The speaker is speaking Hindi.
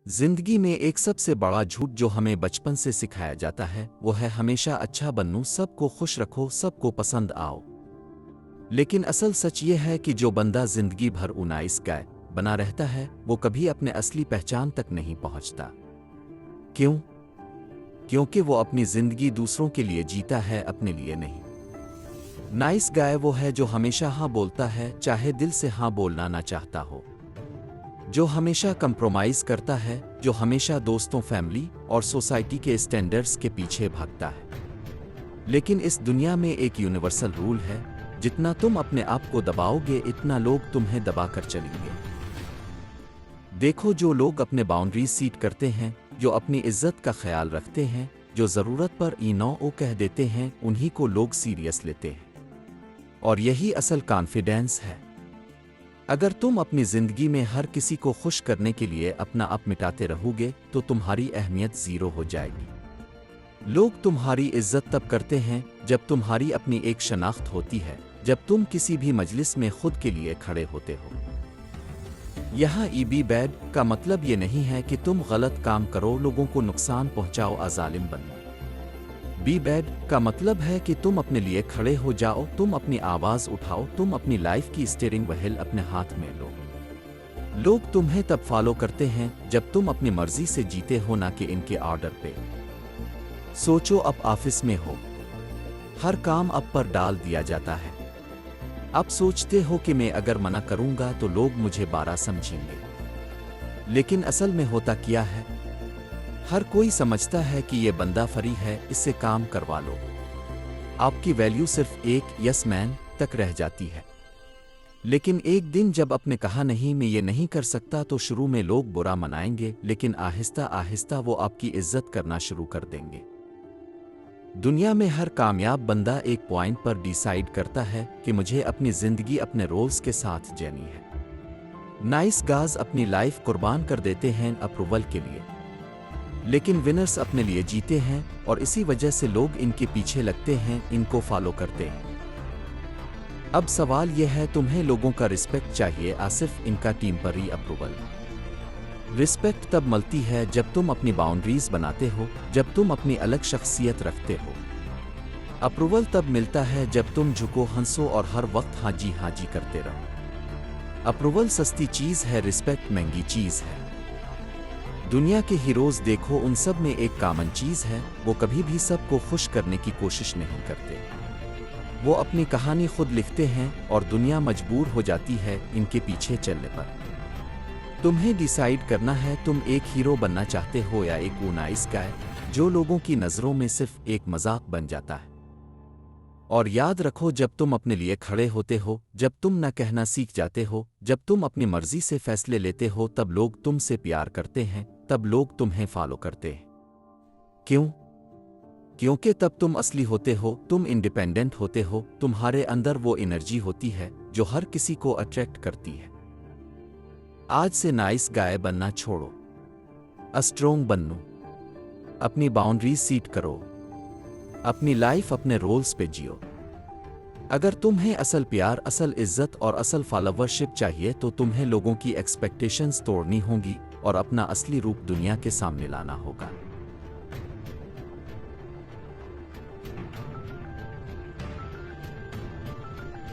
जिंदगी में एक सबसे बड़ा झूठ जो हमें बचपन से सिखाया जाता है वो है हमेशा अच्छा बनूं, सबको खुश रखो, सबको पसंद आओ। लेकिन असल सच ये है कि जो बंदा जिंदगी भर नाइस गाय बना रहता है वो कभी अपने असली पहचान तक नहीं पहुंचता। क्यों? क्योंकि वो अपनी जिंदगी दूसरों के लिए जीता है, अपने लिए नहीं। नाइस गाय वो है जो हमेशा हाँ बोलता है, चाहे दिल से हाँ बोलना ना चाहता हो। जो हमेशा कंप्रोमाइज करता है, जो हमेशा दोस्तों, फैमिली और सोसाइटी के स्टैंडर्ड्स के पीछे भागता है। लेकिन इस दुनिया में एक यूनिवर्सल रूल है, जितना तुम अपने आप को दबाओगे इतना लोग तुम्हें दबाकर चलेंगे। देखो, जो लोग अपने बाउंड्रीज सीट करते हैं, जो अपनी इज्जत का ख्याल रखते हैं, जो ज़रूरत पर नो ओ कह देते हैं, उन्हीं को लोग सीरियस लेते हैं। और यही असल कॉन्फिडेंस है। अगर तुम अपनी जिंदगी में हर किसी को खुश करने के लिए अपना आप मिटाते रहोगे तो तुम्हारी अहमियत जीरो हो जाएगी। लोग तुम्हारी इज्जत तब करते हैं जब तुम्हारी अपनी एक शनाख्त होती है, जब तुम किसी भी मजलिस में खुद के लिए खड़े होते हो। यहाँ बी बैड का मतलब ये नहीं है कि तुम गलत काम करो, लोगों को नुकसान पहुंचाओ, अजालिम बनो। बी बैड का मतलब है कि तुम अपने लिए खड़े हो जाओ, तुम अपनी आवाज उठाओ, तुम अपनी लाइफ की स्टीयरिंग व्हील अपने हाथ में लो। लोग तुम्हें तब फॉलो करते हैं जब तुम अपनी मर्जी से जीते हो, ना कि इनके ऑर्डर पे। सोचो, अब ऑफिस में हो, हर काम अब पर डाल दिया जाता है। अब सोचते हो कि मैं अगर मना करूंगा तो लोग मुझे बारा समझेंगे। लेकिन असल में होता क्या है? हर कोई समझता है कि ये बंदा फ्री है, इससे काम करवा लो। आपकी वैल्यू सिर्फ एक यस मैन तक रह जाती है। लेकिन एक दिन जब आपने कहा नहीं, मैं ये नहीं कर सकता, तो शुरू में लोग बुरा मनाएंगे, लेकिन आहिस्ता आहिस्ता वो आपकी इज्जत करना शुरू कर देंगे। दुनिया में हर कामयाब बंदा एक पॉइंट पर डिसाइड करता है कि मुझे अपनी जिंदगी अपने रोल्स के साथ जीनी है। नाइस गाज अपनी लाइफ कुर्बान कर देते हैं अप्रूवल के लिए, लेकिन विनर्स अपने लिए जीते हैं, और इसी वजह से लोग इनके पीछे लगते हैं, इनको फॉलो करते हैं। अब सवाल यह है, तुम्हें लोगों का रिस्पेक्ट चाहिए या सिर्फ इनका टेम्पररी अप्रूवल? रिस्पेक्ट तब मिलती है जब तुम अपनी बाउंड्रीज बनाते हो, जब तुम अपनी अलग शख्सियत रखते हो। अप्रूवल तब मिलता है जब तुम झुको, हंसो और हर वक्त हाँ जी करते रहो। अप्रूवल सस्ती चीज है, रिस्पेक्ट महंगी चीज है। दुनिया के हीरोज देखो, उन सब में एक कॉमन चीज है, वो कभी भी सबको खुश करने की कोशिश नहीं करते। वो अपनी कहानी खुद लिखते हैं और दुनिया मजबूर हो जाती है इनके पीछे चलने पर। तुम्हें डिसाइड करना है, तुम एक हीरो बनना चाहते हो या एक नाइस गाय जो लोगों की नजरों में सिर्फ एक मजाक बन जाता है। और याद रखो, जब तुम अपने लिए खड़े होते हो, जब तुम न कहना सीख जाते हो, जब तुम अपनी मर्जी से फैसले लेते हो, तब लोग तुमसे प्यार करते हैं, तब लोग तुम्हें फॉलो करते हैं। क्यों? क्योंकि तब तुम असली होते हो, तुम इंडिपेंडेंट होते हो, तुम्हारे अंदर वो एनर्जी होती है जो हर किसी को अट्रैक्ट करती है। आज से नाइस गाय बनना छोड़ो, स्ट्रोंग बनो, अपनी बाउंड्रीज सीट करो, अपनी लाइफ अपने रोल्स पे जियो। अगर तुम्हें असल प्यार, असल इज्जत और असल फॉलोवरशिप चाहिए तो तुम्हें लोगों की एक्सपेक्टेशंस तोड़नी होंगी और अपना असली रूप दुनिया के सामने लाना होगा।